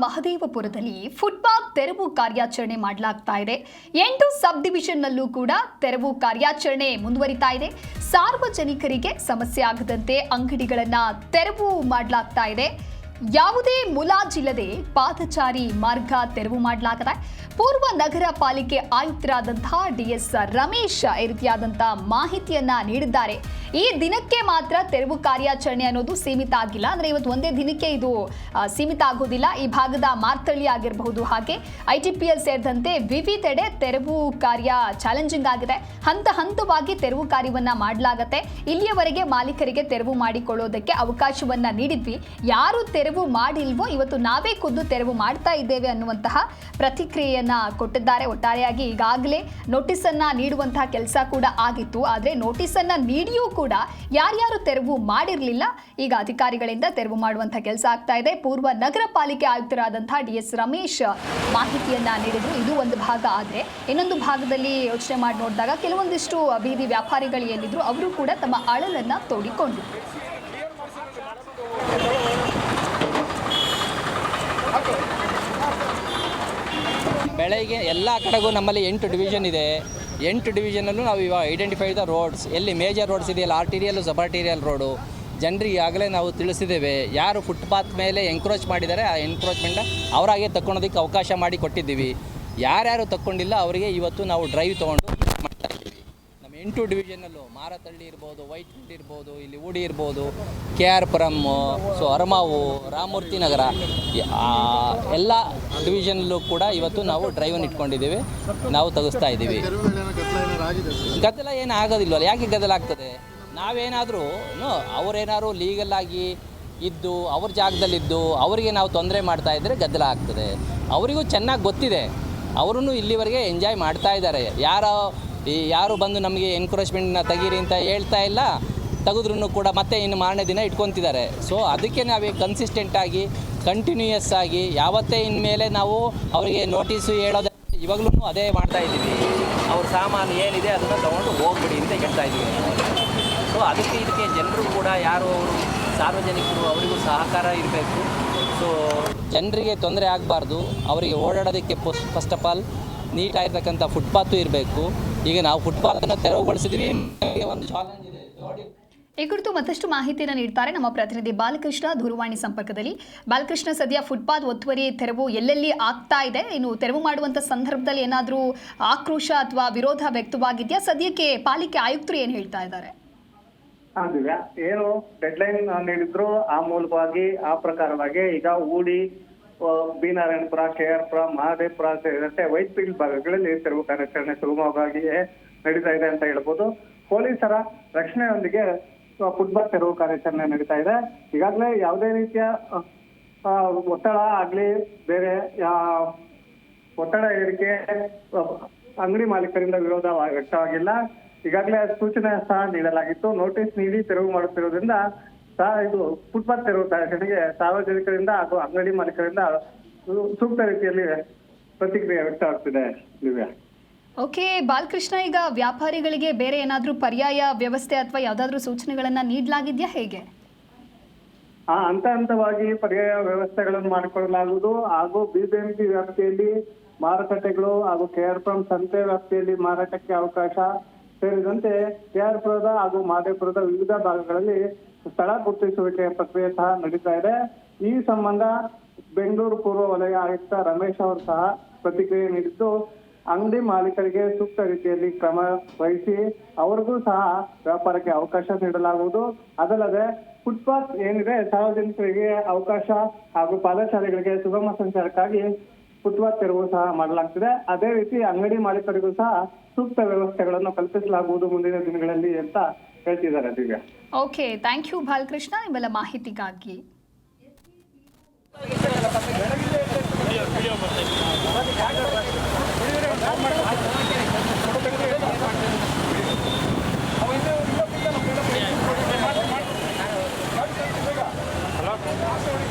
ಮಹದೇವಪುರದಲ್ಲಿ footpath ತೆರವು ಕಾರ್ಯಾಚರಣೆ ಮಾಡಲಾಗ್ತಾ ಇದೆ. 8 ಸಬ್ ಡಿವಿಷನ್ನಲ್ಲೂ ಕೂಡ ತೆರವು ಕಾರ್ಯಾಚರಣೆ ಮುಂದುವರಿತಾ ಇದೆ. ಸಾರ್ವಜನಿಕರಿಗೆ ಸಮಸ್ಯೆ ಆಗದಂತೆ ಅಂಗಡಿಗಳನ್ನು ತೆರವು ಮಾಡಲಾಗ್ತಾ ಇದೆ. ಯಾವುದೇ ಮುಲಾಜಿಲ್ಲದೆ ಪಾದಚಾರಿ ಮಾರ್ಗ ತೆರವು ಮಾಡಲಾಗಿದೆ. ಪೂರ್ವ ನಗರ ಪಾಲಿಕೆ ಆಯುಕ್ತರಾದಂತಹ ಡಿಎಸ್ ರಮೇಶ್ ಈ ರೀತಿಯಾದಂತಹ ಮಾಹಿತಿಯನ್ನ ನೀಡಿದ್ದಾರೆ. ಈ ದಿನಕ್ಕೆ ಮಾತ್ರ ತೆರವು ಕಾರ್ಯಾಚರಣೆ ಅನ್ನೋದು ಸೀಮಿತ ಆಗಿಲ್ಲ. ಅಂದ್ರೆ ಇವತ್ತು ಒಂದೇ ದಿನಕ್ಕೆ ಇದು ಸೀಮಿತ ಆಗೋದಿಲ್ಲ. ಈ ಭಾಗದ ಮಾರ್ತಳ್ಳಿ ಆಗಿರಬಹುದು, ಹಾಗೆ ITPL ಸೇರಿದಂತೆ ವಿವಿಧೆಡೆ ತೆರವು ಕಾರ್ಯ ಚಾಲೆಂಜಿಂಗ್ ಆಗಿದೆ. ಹಂತ ಹಂತವಾಗಿ ತೆರವು ಕಾರ್ಯವನ್ನ ಮಾಡಲಾಗತ್ತೆ. ಇಲ್ಲಿಯವರೆಗೆ ಮಾಲೀಕರಿಗೆ ತೆರವು ಮಾಡಿಕೊಳ್ಳೋದಕ್ಕೆ ಅವಕಾಶವನ್ನ ನೀಡಿದ್ವಿ. ಯಾರು ತೆರವು ಮಾಡಿಲ್ವೋ ಇವತ್ತು ನಾವೇ ಖುದ್ದು ತೆರವು ಮಾಡ್ತಾ ಇದ್ದೇವೆ ಅನ್ನುವಂತಹ ಪ್ರತಿಕ್ರಿಯೆಯನ್ನ ಕೊಟ್ಟಿದ್ದಾರೆ. ಒಟ್ಟಾರೆಯಾಗಿ ಈಗಾಗಲೇ ನೋಟಿಸ್ ಅನ್ನ ನೀಡುವಂತಹ ಕೆಲಸ ಕೂಡ ಆಗಿತ್ತು. ಆದ್ರೆ ನೋಟಿಸ್ ಅನ್ನ ನೀಡಿಯೂ ಕೂಡ ಯಾರ್ಯಾರು ತೆರವು ಮಾಡಿರಲಿಲ್ಲ, ಈಗ ಅಧಿಕಾರಿಗಳಿಂದ ತೆರವು ಮಾಡುವಂತಹ ಕೆಲಸ ಆಗ್ತಾ ಇದೆ. ಪೂರ್ವ ನಗರ ಪಾಲಿಕೆ ಆಯುಕ್ತರಾದಂತಹ ಡಿಎಸ್ ರಮೇಶ್ ಮಾಹಿತಿಯನ್ನ ನೀಡಿದ್ರು. ಇದು ಒಂದು ಭಾಗ. ಆದ್ರೆ ಇನ್ನೊಂದು ಭಾಗದಲ್ಲಿ ಯೋಚನೆ ಮಾಡಿ ನೋಡಿದಾಗ ಕೆಲವೊಂದಿಷ್ಟು ಬೀದಿ ವ್ಯಾಪಾರಿಗಳು ಏನಿದ್ರು ಅವರು ಕೂಡ ತಮ್ಮ ಅಳಲನ್ನ ತೋಡಿಕೊಂಡ್ರು. ಬೆಳಗ್ಗೆ ಎಲ್ಲ ಕಡೆಗೂ ನಮ್ಮಲ್ಲಿ 8 ಡಿವಿಷನ್ ಇದೆ. 8 ಡಿವಿಷನಲ್ಲೂ ನಾವು ಇವಾಗ ಐಡೆಂಟಿಫೈ ದ ರೋಡ್ಸ್, ಎಲ್ಲಿ ಮೇಜರ್ ರೋಡ್ಸ್ ಇದೆಯಲ್ಲ, ಆರ್ಟಿರಿಯಲ್ಲು ಸಬ್ ಆರ್ಟಿರಿಯಲ್ ರೋಡು, ಜನರಿಗೆ ಈಗಾಗಲೇ ನಾವು ತಿಳಿಸಿದ್ದೇವೆ. ಯಾರು ಫುಟ್ಪಾತ್ ಮೇಲೆ ಎಂಕ್ರೋಚ್ ಮಾಡಿದ್ದಾರೆ ಆ ಎಂಕ್ರೋಚ್ಮೆಂಟ್ ಅವರಾಗೆ ತಗೊಳೋದಕ್ಕೆ ಅವಕಾಶ ಮಾಡಿ ಕೊಟ್ಟಿದ್ದೀವಿ. ಯಾರ್ಯಾರು ತಗೊಂಡಿಲ್ಲ ಅವರಿಗೆ ಇವತ್ತು ನಾವು ಡ್ರೈವ್ ತೊಗೊಂಡು ಮಾಡ್ತಾ ಇದ್ದೀವಿ. ನಮ್ಮ 8 ಡಿವಿಷನಲ್ಲೂ ಮಾರತಳ್ಳಿ ಇರ್ಬೋದು, ವೈಟ್ಫೀಲ್ಡ್ ಇರ್ಬೋದು, ಇಲ್ಲಿ ಊಡಿ ಇರ್ಬೋದು, KR ಪುರಂ, ಅರಮಾವು, ರಾಮಮೂರ್ತಿ ನಗರ, ಎಲ್ಲ ಡಿವಿಷನಲ್ಲೂ ಕೂಡ ಇವತ್ತು ನಾವು ಡ್ರೈವನ್ನು ಇಟ್ಕೊಂಡಿದ್ದೀವಿ. ನಾವು ತೆಗೆಸ್ತಾ ಇದ್ದೀವಿ. ಗದ್ದಲ ಏನು ಆಗೋದಿಲ್ವಲ್ಲ. ಯಾಕೆ ಗದ್ದಲ ಆಗ್ತದೆ? ನಾವೇನಾದರೂ ಅವರೇನಾದ್ರು ಲೀಗಲ್ ಆಗಿ ಇದ್ದು ಅವ್ರ ಜಾಗದಲ್ಲಿದ್ದು ಅವರಿಗೆ ನಾವು ತೊಂದರೆ ಮಾಡ್ತಾ ಇದ್ದರೆ ಗದ್ದಲ ಆಗ್ತದೆ. ಅವರಿಗೂ ಚೆನ್ನಾಗಿ ಗೊತ್ತಿದೆ. ಅವರೂ ಇಲ್ಲಿವರೆಗೆ ಎಂಜಾಯ್ ಮಾಡ್ತಾ ಇದ್ದಾರೆ. ಯಾರು ಬಂದು ನಮಗೆ ಎನ್ಕರೇಜ್ಮೆಂಟ್ನ ತೆಗೀರಿ ಅಂತ ಹೇಳ್ತಾ ಇಲ್ಲ. ತೆಗೆದ್ರೂ ಕೂಡ ಮತ್ತೆ ಇನ್ನು ಮಾರನೇ ದಿನ ಇಟ್ಕೊತಿದ್ದಾರೆ. ಸೊ ಅದಕ್ಕೆ ನಾವೇ ಕನ್ಸಿಸ್ಟೆಂಟಾಗಿ ಕಂಟಿನ್ಯೂಯಸ್ ಆಗಿ ಯಾವತ್ತೇ ಇನ್ಮೇಲೆ ನಾವು ಅವರಿಗೆ ನೋಟಿಸು ಹೇಳೋದು ಇವಾಗಲೂ ಅದೇ ಮಾಡ್ತಾ ಇದ್ದೀವಿ. ಅವ್ರ ಸಾಮಾನು ಏನಿದೆ ಅದನ್ನು ತೊಗೊಂಡು ಹೋಗ್ಬಿಡಿ ಅಂತ ಹೇಳ್ತಾ ಇದ್ದೀವಿ. ಸೊ ಇದಕ್ಕೆ ಜನರು ಕೂಡ ಯಾರು ಅವರು ಸಾರ್ವಜನಿಕರು ಅವರಿಗೂ ಸಹಕಾರ ಇರಬೇಕು. ಸೊ ಜನರಿಗೆ ತೊಂದರೆ ಆಗಬಾರ್ದು. ಅವರಿಗೆ ಓಡಾಡೋದಕ್ಕೆ ಫಸ್ಟ್ ಆಫ್ ಆಲ್ ನೀಟಾಗಿರ್ತಕ್ಕಂಥ ಫುಟ್ಪಾತು ಇರಬೇಕು. ಈಗ ನಾವು ಫುಟ್ಪಾತನ್ನು ತೆರವುಗೊಳಿಸಿದ್ವಿ. ಒಂದು ಚಾಲೆಂಜ್ ಇದೆ. ಈ ಕುರಿತು ಮತ್ತಷ್ಟು ಮಾಹಿತಿಯನ್ನು ನೀಡ್ತಾರೆ ನಮ್ಮ ಪ್ರತಿನಿಧಿ ಬಾಲಕೃಷ್ಣ ದೂರವಾಣಿ ಸಂಪರ್ಕದಲ್ಲಿ. ಬಾಲಕೃಷ್ಣ, ಸದ್ಯ ಫುಟ್ಪಾತ್ ಒತ್ತುವರಿ ತೆರವು ಎಲ್ಲೆಲ್ಲಿ ಆಗ್ತಾ ಇದೆ? ಇನ್ನು ತೆರವು ಮಾಡುವಂಥ ಸಂದರ್ಭದಲ್ಲಿ ಏನಾದರೂ ಆಕ್ರೋಶ ಅಥವಾ ವಿರೋಧ ವ್ಯಕ್ತವಾಗಿದೆಯಾ? ಸದ್ಯಕ್ಕೆ ಪಾಲಿಕೆ ಆಯುಕ್ತರು ಏನು ಹೇಳ್ತಾ ಇದ್ದಾರೆ? ದಿವ್ಯಾ, ಏನು ಡೆಡ್ಲೈನ್ ನೀಡಿದ್ರು ಆ ಮೂಲಕವಾಗಿ ಆ ಪ್ರಕಾರವಾಗಿ ಈಗ ಊಡಿ, ಬಿ ನಾರಾಯಣಪುರ, KR ಪುರ, ಮಹದೇವಪುರ ಸೇರಿದಂತೆ ವೈಟ್ಫೀಲ್ಡ್ ಭಾಗಗಳಲ್ಲಿ ತೆರವು ಕಾರ್ಯಾಚರಣೆ ಸುಗಮವಾಗಿಯೇ ನಡೀತಾ ಇದೆ ಅಂತ ಹೇಳ್ಬೋದು. ಪೊಲೀಸರ ರಕ್ಷಣೆಯೊಂದಿಗೆ ಫುಟ್ಪಾತ್ ತೆರವು ಕಾರ್ಯಾಚರಣೆ ನಡೀತಾ ಇದೆ. ಈಗಾಗಲೇ ಯಾವುದೇ ರೀತಿಯ ಒತ್ತಡ ಆಗ್ಲಿ ಬೇರೆ ಒತ್ತಡ ಏರಿಕೆ ಅಂಗಡಿ ಮಾಲೀಕರಿಂದ ವಿರೋಧ ವ್ಯಕ್ತವಾಗಿಲ್ಲ. ಈಗಾಗಲೇ ಸೂಚನೆ ಸಹ ನೀಡಲಾಗಿತ್ತು. ನೋಟಿಸ್ ನೀಡಿ ತೆರವು ಮಾಡುತ್ತಿರುವುದರಿಂದ ಇದು ಫುಟ್ಪಾತ್ ತೆರವು ಕಾರ್ಯಾಚರಣೆಗೆ ಸಾರ್ವಜನಿಕರಿಂದ ಹಾಗೂ ಅಂಗಡಿ ಮಾಲೀಕರಿಂದ ಸೂಕ್ತ ರೀತಿಯಲ್ಲಿ ಪ್ರತಿಕ್ರಿಯೆ ವ್ಯಕ್ತವಾಗ್ತಿದೆ. ದಿವ್ಯಾ, ಓಕೆ ಬಾಲಕೃಷ್ಣ, ಈಗ ವ್ಯಾಪಾರಿಗಳಿಗೆ ಬೇರೆ ಏನಾದರೂ ಪರ್ಯಾಯ ವ್ಯವಸ್ಥೆ ಅಥವಾ ಯಾವುದಾದ್ರೂ ಸೂಚನೆಗಳನ್ನ ನೀಡಲಾಗಿದೆಯಾ? ಹೇಗೆ ಹಂತ ಹಂತವಾಗಿ ಪರ್ಯಾಯ ವ್ಯವಸ್ಥೆಗಳನ್ನು ಮಾಡಿಕೊಳ್ಳಲಾಗುವುದು. ಹಾಗೂ BBMP ವ್ಯಾಪ್ತಿಯಲ್ಲಿ ಮಾರುಕಟ್ಟೆಗಳು ಹಾಗೂ KR ಪುರಂ ಸಂತೆ ವ್ಯಾಪ್ತಿಯಲ್ಲಿ ಮಾರಾಟಕ್ಕೆ ಅವಕಾಶ ಸೇರಿದಂತೆ KR ಪುರದ ಹಾಗೂ ಮಹದೇವಪುರದ ವಿವಿಧ ಭಾಗಗಳಲ್ಲಿ ಸ್ಥಳ ಗುರುತಿಸುವಿಕೆ ಪ್ರಕ್ರಿಯೆ ಸಹ ನಡೀತಾ ಇದೆ. ಈ ಸಂಬಂಧ ಬೆಂಗಳೂರು ಪೂರ್ವ ವಲಯ ಆಯುಕ್ತ ರಮೇಶ್ ಅವರು ಸಹ ಪ್ರತಿಕ್ರಿಯೆ ನೀಡಿದ್ದು, ಅಂಗಡಿ ಮಾಲೀಕರಿಗೆ ಸೂಕ್ತ ರೀತಿಯಲ್ಲಿ ಕ್ರಮ ವಹಿಸಿ ಅವರಿಗೂ ಸಹ ವ್ಯಾಪಾರಕ್ಕೆ ಅವಕಾಶ ನೀಡಲಾಗುವುದು. ಅದಲ್ಲದೆ ಫುಟ್ಪಾತ್ ಏನಿದೆ ಸಾರ್ವಜನಿಕರಿಗೆ ಅವಕಾಶ ಹಾಗೂ ಪಾದಚಾರಿಗಳಿಗೆ ಸುಗಮ ಸಂಚಾರಕ್ಕಾಗಿ ಫುಟ್ಪಾತ್ ತೆರವು ಸಹ ಮಾಡಲಾಗ್ತಿದೆ. ಅದೇ ರೀತಿ ಅಂಗಡಿ ಮಾಲೀಕರಿಗೂ ಸಹ ಸೂಕ್ತ ವ್ಯವಸ್ಥೆಗಳನ್ನು ಕಲ್ಪಿಸಲಾಗುವುದು ಮುಂದಿನ ದಿನಗಳಲ್ಲಿ ಅಂತ ಹೇಳ್ತಿದ್ದಾರೆ. Divya, okay, thank you Balakrishna ನಿಮ್ಮೆಲ್ಲ ಮಾಹಿತಿಗಾಗಿ. Hello?